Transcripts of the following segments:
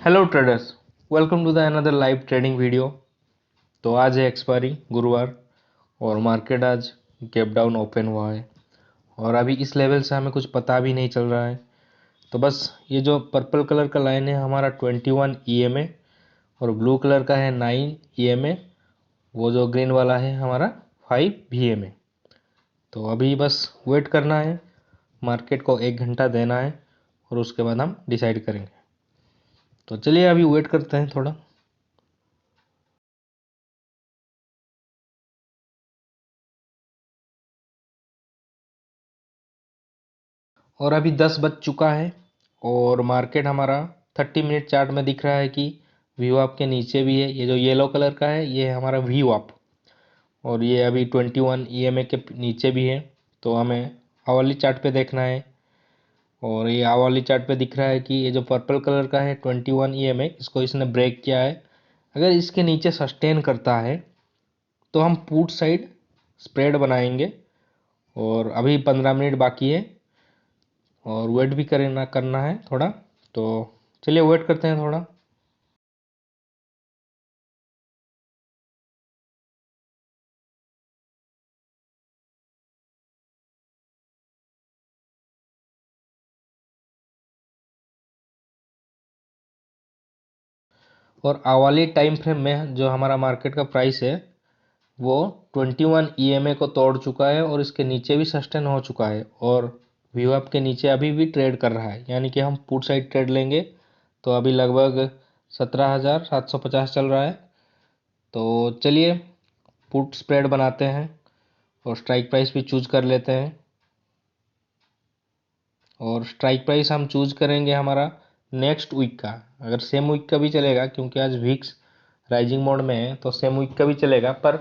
Hello traders, welcome to the another live trading video. तो आज है एक्सपायरी गुरुवार और मार्केट आज गैप डाउन ओपन हुआ है और अभी इस लेवल से हमें कुछ पता भी नहीं चल रहा है। तो बस ये जो पर्पल कलर का लाइन है हमारा 21 EMA और ब्लू कलर का है 9 EMA, वो जो ग्रीन वाला है हमारा 5 VMA। तो अभी बस वेट करना है, मार्केट को 1 घंटा देना है और उसके बाद हम डिसाइड करेंगे। तो चलिए अभी वेट करते हैं थोड़ा। और अभी 10 बज चुका है और मार्केट हमारा 30 मिनट चार्ट में दिख रहा है कि व्यू अप के नीचे भी है। ये जो येलो कलर का है ये है हमारा व्यू अप और ये अभी 21 EMA के नीचे भी है। तो हमें आवली चार्ट पे देखना है और ये आवली चार्ट पे दिख रहा है कि ये जो पर्पल कलर का है 21 EMA, इसको इसने ब्रेक किया है। अगर इसके नीचे सस्टेन करता है तो हम पुट साइड स्प्रेड बनाएंगे और अभी 15 मिनट बाकी है और वेट भी करना है थोड़ा। तो चलिए वेट करते हैं थोड़ा। और आवाली टाइम फ्रेम में जो हमारा मार्केट का प्राइस है वो 21 EMA को तोड़ चुका है और इसके नीचे भी सस्टेन हो चुका है और व्यू अप के नीचे अभी भी ट्रेड कर रहा है, यानी कि हम पुट साइड ट्रेड लेंगे। तो अभी लगभग 17,750 चल रहा है। तो चलिए पुट स्प्रेड बनाते हैं और स्ट्राइक प्राइस भी चूज कर लेते हैं। और स्ट्राइक प्राइस हम चूज करेंगे हमारा नेक्स्ट वीक का। अगर सेम वीक का भी चलेगा क्योंकि आज विक्स राइजिंग मोड में है, तो सेम वीक का भी चलेगा, पर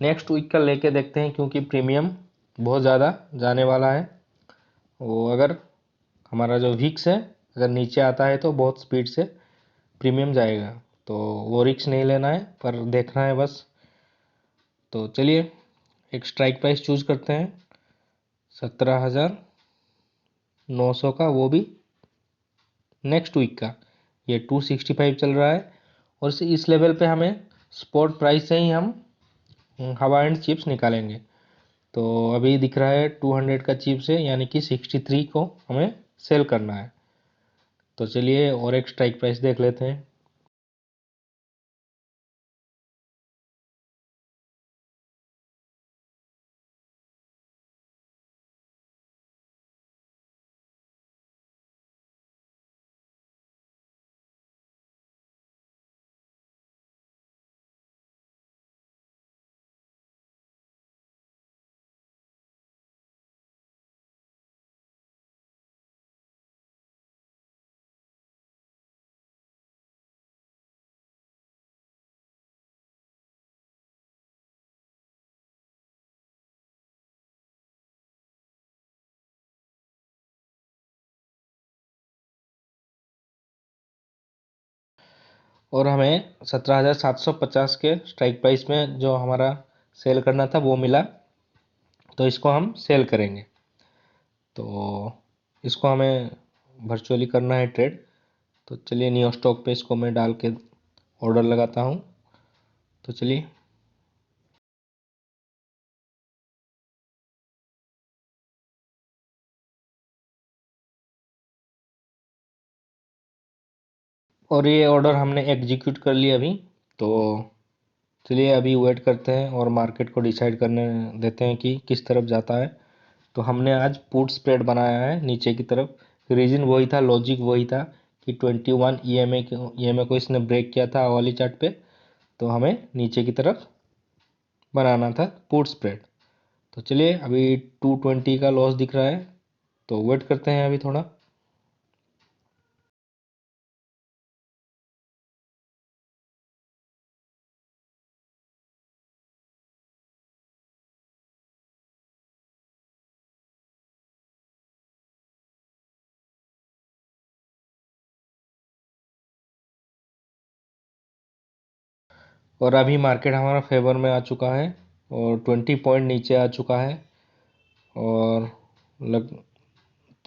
नेक्स्ट वीक का लेके देखते हैं क्योंकि प्रीमियम बहुत ज़्यादा जाने वाला है। वो अगर हमारा जो विक्स है अगर नीचे आता है तो बहुत स्पीड से प्रीमियम जाएगा, तो वो रिक्स नहीं लेना है पर देखना है बस। तो चलिए एक स्ट्राइक प्राइस चूज करते हैं 17,900 का, वो भी नेक्स्ट वीक का। ये 265 चल रहा है और इस लेवल पे हमें स्पॉट प्राइस से ही हम हवा एंड चिप्स निकालेंगे। तो अभी दिख रहा है 200 का चिप्स है, यानी कि 63 को हमें सेल करना है। तो चलिए और एक स्ट्राइक प्राइस देख लेते हैं। और हमें 17,750 के स्ट्राइक प्राइस में जो हमारा सेल करना था वो मिला, तो इसको हम सेल करेंगे। तो इसको हमें वर्चुअली करना है ट्रेड। तो चलिए न्यू स्टॉक पे इसको मैं डाल के ऑर्डर लगाता हूँ। तो चलिए और ये ऑर्डर हमने एग्जीक्यूट कर लिया अभी। तो चलिए अभी वेट करते हैं और मार्केट को डिसाइड करने देते हैं कि किस तरफ जाता है। तो हमने आज पुट स्प्रेड बनाया है नीचे की तरफ। रीजन वही था, लॉजिक वही था कि 21 EMA को इसने ब्रेक किया था वाली चार्ट पे, तो हमें नीचे की तरफ बनाना था पुट स्प्रेड। तो चलिए अभी 220 का लॉस दिख रहा है, तो वेट करते हैं अभी थोड़ा। और अभी मार्केट हमारा फेवर में आ चुका है और 20 पॉइंट नीचे आ चुका है और लग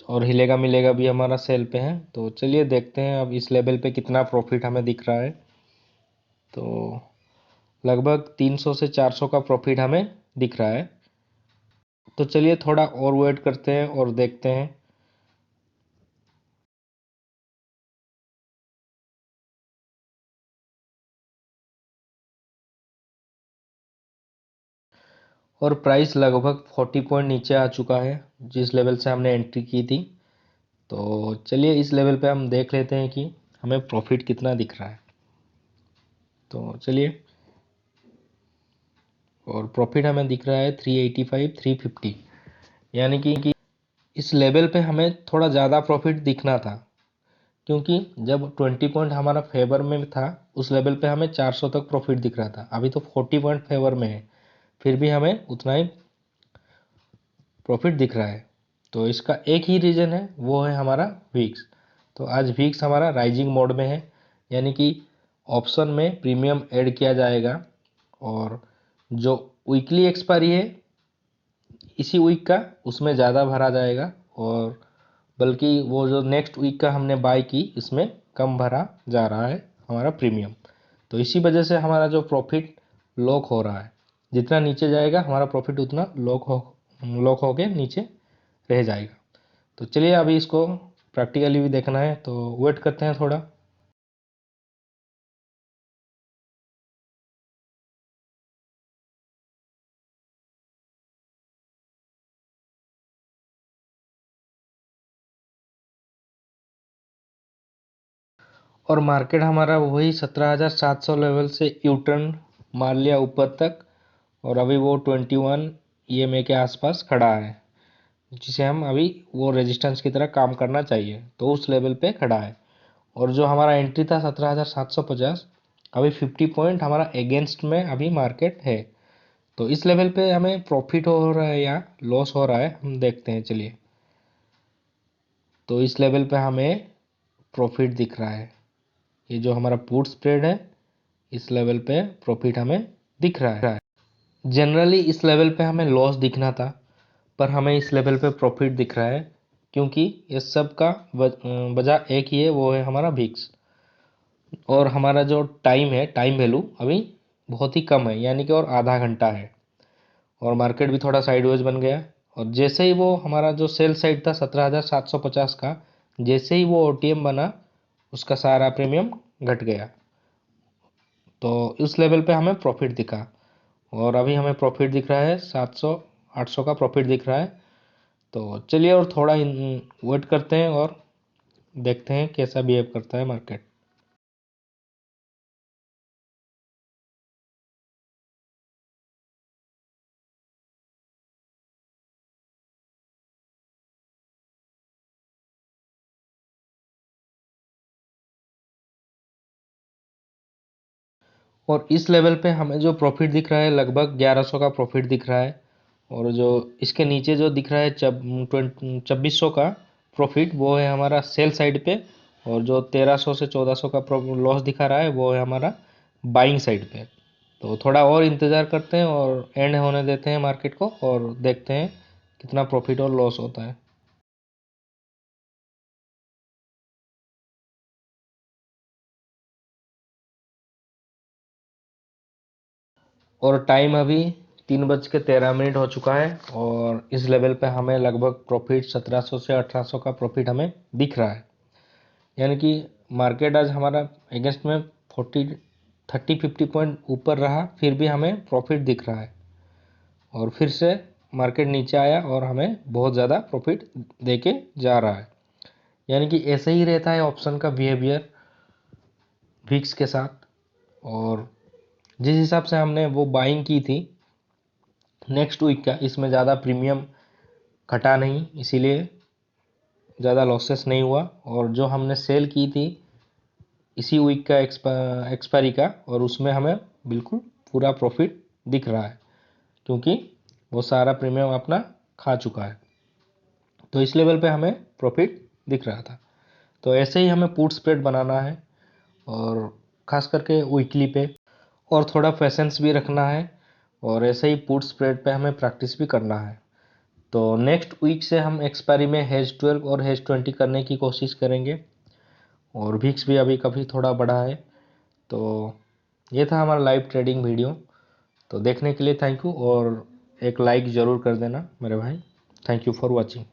और हिलेगा मिलेगा भी हमारा सेल पे है। तो चलिए देखते हैं अब इस लेवल पे कितना प्रॉफिट हमें दिख रहा है। तो लगभग 300 से 400 का प्रॉफिट हमें दिख रहा है। तो चलिए थोड़ा और वेट करते हैं और देखते हैं। और प्राइस लगभग 40 पॉइंट नीचे आ चुका है जिस लेवल से हमने एंट्री की थी। तो चलिए इस लेवल पे हम देख लेते हैं कि हमें प्रॉफिट कितना दिख रहा है। तो चलिए, और प्रॉफिट हमें दिख रहा है 385 350, यानी कि इस लेवल पे हमें थोड़ा ज़्यादा प्रॉफिट दिखना था, क्योंकि जब 20 पॉइंट हमारा फेवर में था उस लेवल पे हमें 400 तक प्रॉफिट दिख रहा था। अभी तो 40 पॉइंट फेवर में है, फिर भी हमें उतना ही प्रॉफिट दिख रहा है। तो इसका एक ही रीज़न है, वो है हमारा वीक्स। तो आज वीक्स हमारा राइजिंग मोड में है, यानी कि ऑप्शन में प्रीमियम ऐड किया जाएगा और जो वीकली एक्सपायरी है इसी वीक का उसमें ज़्यादा भरा जाएगा, और बल्कि वो जो नेक्स्ट वीक का हमने बाय की इसमें कम भरा जा रहा है हमारा प्रीमियम। तो इसी वजह से हमारा जो प्रॉफिट लॉक हो रहा है, जितना नीचे जाएगा हमारा प्रॉफिट उतना लॉक हो के नीचे रह जाएगा। तो चलिए अभी इसको प्रैक्टिकली भी देखना है, तो वेट करते हैं थोड़ा। और मार्केट हमारा वही 17,700 लेवल से यू टर्न मार लिया ऊपर तक, और अभी वो 21 ईएमए के आसपास खड़ा है, जिसे हम अभी वो रेजिस्टेंस की तरह काम करना चाहिए, तो उस लेवल पे खड़ा है। और जो हमारा एंट्री था 17,750, अभी 50 पॉइंट हमारा अगेंस्ट में अभी मार्केट है। तो इस लेवल पे हमें प्रॉफिट हो रहा है या लॉस हो रहा है हम देखते हैं चलिए। तो इस लेवल पे हमें प्रॉफिट दिख रहा है, ये जो हमारा पुट स्प्रेड है इस लेवल पे प्रॉफिट हमें दिख रहा है। जनरली इस लेवल पे हमें लॉस दिखना था, पर हमें इस लेवल पे प्रॉफिट दिख रहा है, क्योंकि इस सब का वजह एक ही है, वो है हमारा भिक्स। और हमारा जो टाइम है, टाइम वैल्यू अभी बहुत ही कम है, यानी कि और आधा घंटा है, और मार्केट भी थोड़ा साइडवेज बन गया। और जैसे ही वो हमारा जो सेल साइड था 17,750 का, जैसे ही वो ओटीएम बना उसका सारा प्रीमियम घट गया। तो उस लेवल पे हमें प्रॉफिट दिखा, और अभी हमें प्रॉफिट दिख रहा है 700 800 का प्रॉफिट दिख रहा है। तो चलिए और थोड़ा वेट करते हैं और देखते हैं कैसा बिहेव करता है मार्केट। और इस लेवल पे हमें जो प्रॉफिट दिख रहा है लगभग 1100 का प्रॉफिट दिख रहा है, और जो इसके नीचे जो दिख रहा है 2600 का प्रॉफिट, वो है हमारा सेल साइड पे। और जो 1300 से 1400 का लॉस दिखा रहा है वो है हमारा बाइंग साइड पे। तो थोड़ा और इंतज़ार करते हैं और एंड होने देते हैं मार्केट को, और देखते हैं कितना प्रॉफिट और लॉस होता है। और टाइम अभी 3:13 हो चुका है, और इस लेवल पे हमें लगभग प्रॉफिट 1700 से 1800 का प्रॉफिट हमें दिख रहा है। यानी कि मार्केट आज हमारा अगेंस्ट में 30-50 पॉइंट ऊपर रहा, फिर भी हमें प्रॉफिट दिख रहा है। और फिर से मार्केट नीचे आया और हमें बहुत ज़्यादा प्रॉफिट देके जा रहा है। यानी कि ऐसे ही रहता है ऑप्शन का बिहेवियर विक्स के साथ। और जिस हिसाब से हमने वो बाइंग की थी नेक्स्ट वीक का, इसमें ज़्यादा प्रीमियम घटा नहीं, इसीलिए ज़्यादा लॉसेस नहीं हुआ। और जो हमने सेल की थी इसी वीक का एक्सपायरी का, और उसमें हमें बिल्कुल पूरा प्रॉफिट दिख रहा है, क्योंकि वो सारा प्रीमियम अपना खा चुका है। तो इस लेवल पे हमें प्रॉफिट दिख रहा था। तो ऐसे ही हमें पुट स्प्रेड बनाना है, और ख़ास करके वीकली पे, और थोड़ा पेशेंस भी रखना है, और ऐसे ही पुट स्प्रेड पे हमें प्रैक्टिस भी करना है। तो नेक्स्ट वीक से हम एक्सपायरी में हेज 12 और हेज 20 करने की कोशिश करेंगे। और विक्स भी अभी काफ़ी थोड़ा बढ़ा है। तो ये था हमारा लाइव ट्रेडिंग वीडियो। तो देखने के लिए थैंक यू, और एक लाइक ज़रूर कर देना मेरे भाई। Thank you for watching.